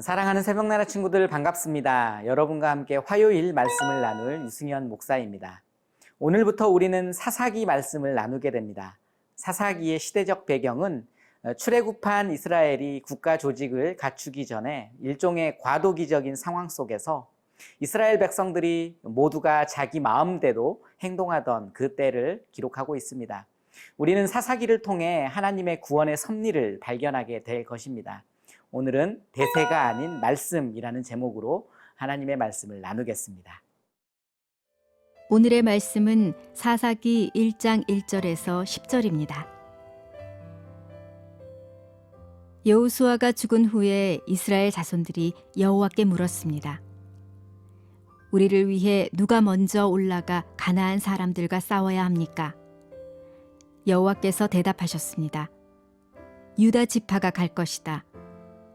사랑하는 새벽나라 친구들 반갑습니다. 여러분과 함께 화요일 말씀을 나눌 유승현 목사입니다. 오늘부터 우리는 사사기 말씀을 나누게 됩니다. 사사기의 시대적 배경은 출애굽한 이스라엘이 국가 조직을 갖추기 전에 일종의 과도기적인 상황 속에서 이스라엘 백성들이 모두가 자기 마음대로 행동하던 그 때를 기록하고 있습니다. 우리는 사사기를 통해 하나님의 구원의 섭리를 발견하게 될 것입니다. 오늘은 대세가 아닌 말씀이라는 제목으로 하나님의 말씀을 나누겠습니다. 오늘의 말씀은 사사기 1장 1절에서 10절입니다. 여호수아가 죽은 후에 이스라엘 자손들이 여호와께 물었습니다. 우리를 위해 누가 먼저 올라가 가나안 사람들과 싸워야 합니까? 여호와께서 대답하셨습니다. 유다 지파가 갈 것이다.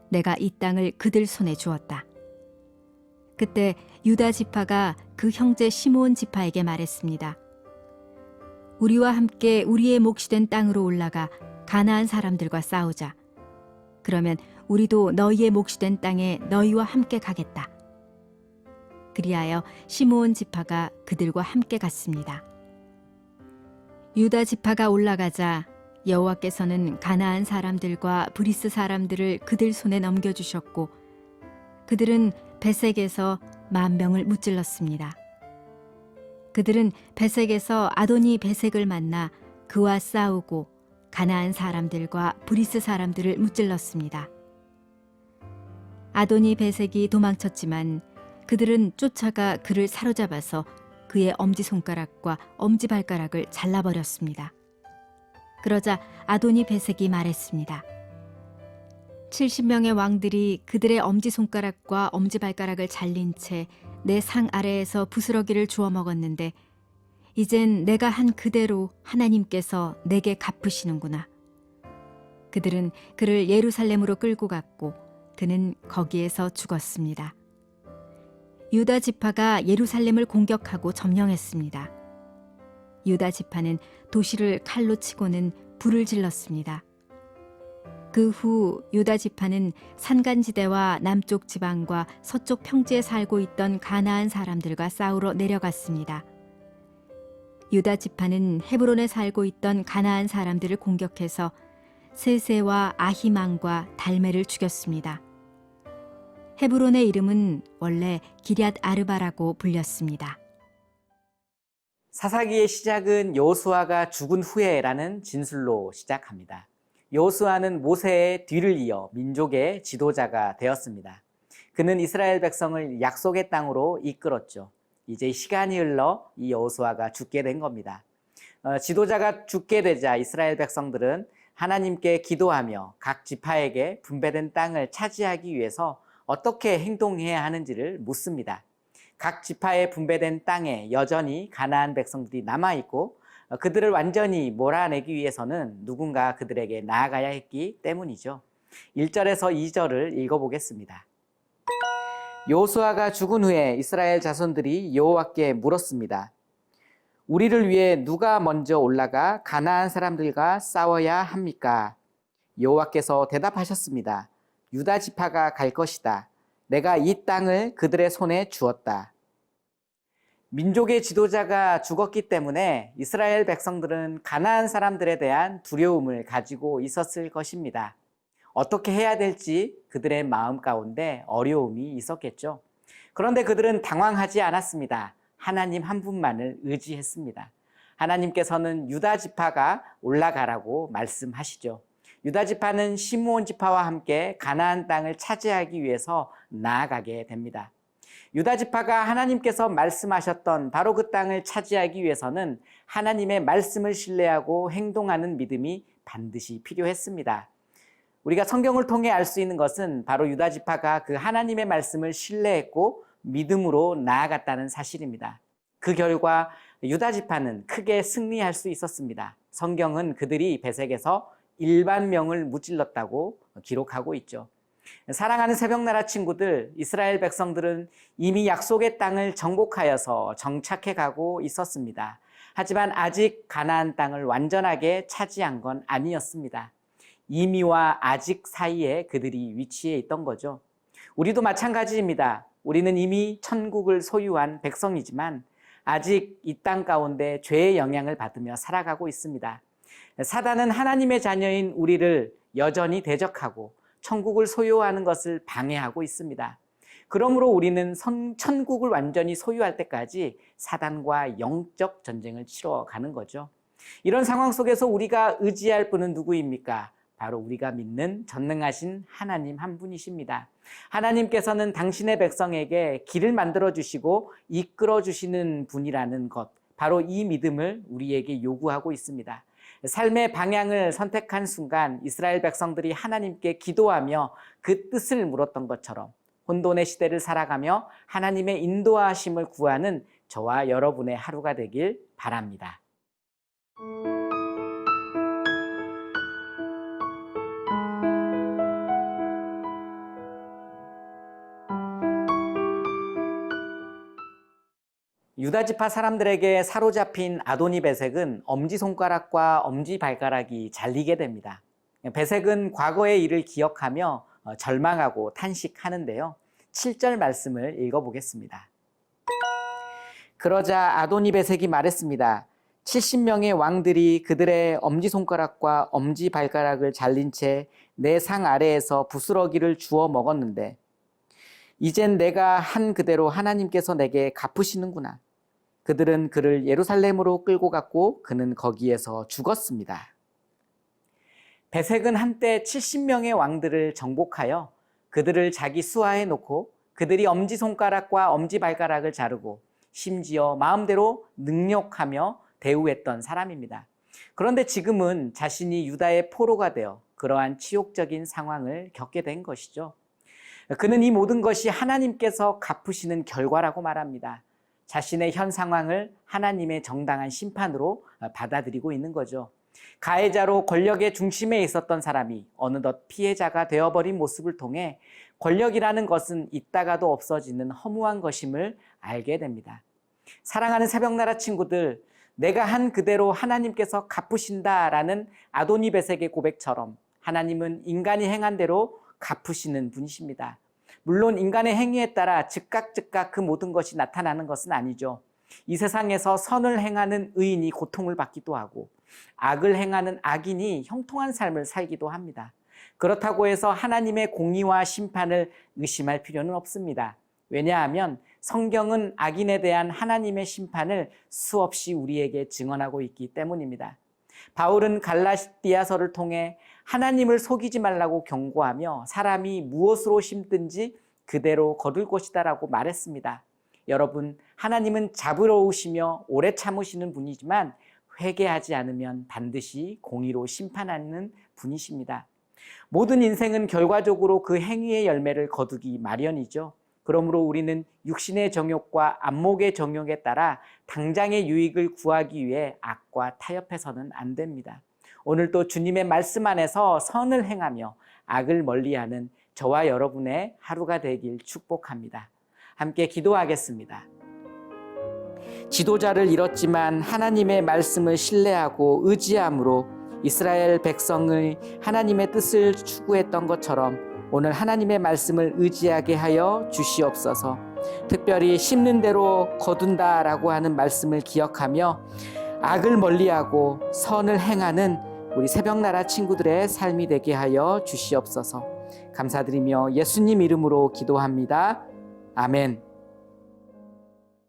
내가 이 땅을 그들 손에 주었다. 그때 유다 지파가 그 형제 시므온 지파에게 말했습니다. 우리와 함께 우리의 몫이 된 땅으로 올라가 가나안 사람들과 싸우자. 그러면 우리도 너희의 몫이 된 땅에 너희와 함께 가겠다. 그리하여 시므온 지파가 그들과 함께 갔습니다. 유다 지파가 올라가자 여호와께서는 가나안 사람들과 브리스 사람들을 그들 손에 넘겨주셨고 그들은 베색에서 10,000명을 무찔렀습니다. 그들은 베색에서 아도니 베색을 만나 그와 싸우고 가나안 사람들과 브리스 사람들을 무찔렀습니다. 아도니 베색이 도망쳤지만 그들은 쫓아가 그를 사로잡아서 그의 엄지손가락과 엄지발가락을 잘라버렸습니다. 그러자 아도니 베색이 말했습니다. 70명의 왕들이 그들의 엄지손가락과 엄지발가락을 잘린 채 내 상 아래에서 부스러기를 주워 먹었는데 이젠 내가 한 그대로 하나님께서 내게 갚으시는구나. 그들은 그를 예루살렘으로 끌고 갔고 그는 거기에서 죽었습니다. 유다 지파가 예루살렘을 공격하고 점령했습니다. 유다 지파는 도시를 칼로 치고는 불을 질렀습니다. 그 후 유다 지파는 산간지대와 남쪽 지방과 서쪽 평지에 살고 있던 가나안 사람들과 싸우러 내려갔습니다. 유다 지파는 헤브론에 살고 있던 가나안 사람들을 공격해서 세세와 아히망과 달메를 죽였습니다. 헤브론의 이름은 원래 기럇 아르바라고 불렸습니다. 사사기의 시작은 여호수아가 죽은 후에라는 진술로 시작합니다. 여호수아는 모세의 뒤를 이어 민족의 지도자가 되었습니다. 그는 이스라엘 백성을 약속의 땅으로 이끌었죠. 이제 시간이 흘러 이 여호수아가 죽게 된 겁니다. 지도자가 죽게 되자 이스라엘 백성들은 하나님께 기도하며 각 지파에게 분배된 땅을 차지하기 위해서 어떻게 행동해야 하는지를 묻습니다. 각 지파에 분배된 땅에 여전히 가나안 백성들이 남아있고 그들을 완전히 몰아내기 위해서는 누군가 그들에게 나아가야 했기 때문이죠. 1절에서 2절을 읽어보겠습니다. 여호수아가 죽은 후에 이스라엘 자손들이 여호와께 물었습니다. 우리를 위해 누가 먼저 올라가 가나안 사람들과 싸워야 합니까? 여호와께서 대답하셨습니다. 유다 지파가 갈 것이다. 내가 이 땅을 그들의 손에 주었다. 민족의 지도자가 죽었기 때문에 이스라엘 백성들은 가나안 사람들에 대한 두려움을 가지고 있었을 것입니다. 어떻게 해야 될지 그들의 마음 가운데 어려움이 있었겠죠. 그런데 그들은 당황하지 않았습니다. 하나님 한 분만을 의지했습니다. 하나님께서는 유다 지파가 올라가라고 말씀하시죠. 유다 지파는 시므온 지파와 함께 가나안 땅을 차지하기 위해서 나아가게 됩니다. 유다 지파가 하나님께서 말씀하셨던 바로 그 땅을 차지하기 위해서는 하나님의 말씀을 신뢰하고 행동하는 믿음이 반드시 필요했습니다. 우리가 성경을 통해 알 수 있는 것은 바로 유다 지파가 그 하나님의 말씀을 신뢰했고 믿음으로 나아갔다는 사실입니다. 그 결과 유다 지파는 크게 승리할 수 있었습니다. 성경은 그들이 베색에서 10,000명을 무찔렀다고 기록하고 있죠. 사랑하는 새벽나라 친구들, 이스라엘 백성들은 이미 약속의 땅을 정복하여서 정착해 가고 있었습니다. 하지만 아직 가나안 땅을 완전하게 차지한 건 아니었습니다. 이미와 아직 사이에 그들이 위치해 있던 거죠. 우리도 마찬가지입니다. 우리는 이미 천국을 소유한 백성이지만 아직 이 땅 가운데 죄의 영향을 받으며 살아가고 있습니다. 사단은 하나님의 자녀인 우리를 여전히 대적하고 천국을 소유하는 것을 방해하고 있습니다. 그러므로 우리는 천국을 완전히 소유할 때까지 사단과 영적 전쟁을 치러가는 거죠. 이런 상황 속에서 우리가 의지할 분은 누구입니까? 바로 우리가 믿는 전능하신 하나님 한 분이십니다. 하나님께서는 당신의 백성에게 길을 만들어 주시고 이끌어 주시는 분이라는 것, 바로 이 믿음을 우리에게 요구하고 있습니다. 삶의 방향을 선택한 순간 이스라엘 백성들이 하나님께 기도하며 그 뜻을 물었던 것처럼 혼돈의 시대를 살아가며 하나님의 인도하심을 구하는 저와 여러분의 하루가 되길 바랍니다. 유다지파 사람들에게 사로잡힌 아도니베섹은 엄지손가락과 엄지발가락이 잘리게 됩니다. 베섹은 과거의 일을 기억하며 절망하고 탄식하는데요. 7절 말씀을 읽어보겠습니다. 그러자 아도니베섹이 말했습니다. 70명의 왕들이 그들의 엄지손가락과 엄지발가락을 잘린 채 내 상 아래에서 부스러기를 주워 먹었는데 이젠 내가 한 그대로 하나님께서 내게 갚으시는구나. 그들은 그를 예루살렘으로 끌고 갔고 그는 거기에서 죽었습니다. 베섹은 한때 70명의 왕들을 정복하여 그들을 자기 수하에 놓고 그들이 엄지손가락과 엄지발가락을 자르고 심지어 마음대로 능욕하며 대우했던 사람입니다. 그런데 지금은 자신이 유다의 포로가 되어 그러한 치욕적인 상황을 겪게 된 것이죠. 그는 이 모든 것이 하나님께서 갚으시는 결과라고 말합니다. 자신의 현 상황을 하나님의 정당한 심판으로 받아들이고 있는 거죠. 가해자로 권력의 중심에 있었던 사람이 어느덧 피해자가 되어버린 모습을 통해 권력이라는 것은 있다가도 없어지는 허무한 것임을 알게 됩니다. 사랑하는 새벽나라 친구들, 내가 한 그대로 하나님께서 갚으신다라는 아도니베섹의 고백처럼 하나님은 인간이 행한 대로 갚으시는 분이십니다. 물론 인간의 행위에 따라 즉각 그 모든 것이 나타나는 것은 아니죠. 이 세상에서 선을 행하는 의인이 고통을 받기도 하고 악을 행하는 악인이 형통한 삶을 살기도 합니다. 그렇다고 해서 하나님의 공의와 심판을 의심할 필요는 없습니다. 왜냐하면 성경은 악인에 대한 하나님의 심판을 수없이 우리에게 증언하고 있기 때문입니다. 바울은 갈라디아서를 통해 하나님을 속이지 말라고 경고하며 사람이 무엇으로 심든지 그대로 거둘 것이다라고 말했습니다. 여러분, 하나님은 자비로우시며 오래 참으시는 분이지만 회개하지 않으면 반드시 공의로 심판하는 분이십니다. 모든 인생은 결과적으로 그 행위의 열매를 거두기 마련이죠. 그러므로 우리는 육신의 정욕과 안목의 정욕에 따라 당장의 유익을 구하기 위해 악과 타협해서는 안 됩니다. 오늘도 주님의 말씀 안에서 선을 행하며 악을 멀리하는 저와 여러분의 하루가 되길 축복합니다. 함께 기도하겠습니다. 지도자를 잃었지만 하나님의 말씀을 신뢰하고 의지함으로 이스라엘 백성의 하나님의 뜻을 추구했던 것처럼 오늘 하나님의 말씀을 의지하게 하여 주시옵소서. 특별히 심는 대로 거둔다라고 하는 말씀을 기억하며 악을 멀리하고 선을 행하는 우리 새벽나라 친구들의 삶이 되게 하여 주시옵소서. 감사드리며 예수님 이름으로 기도합니다. 아멘.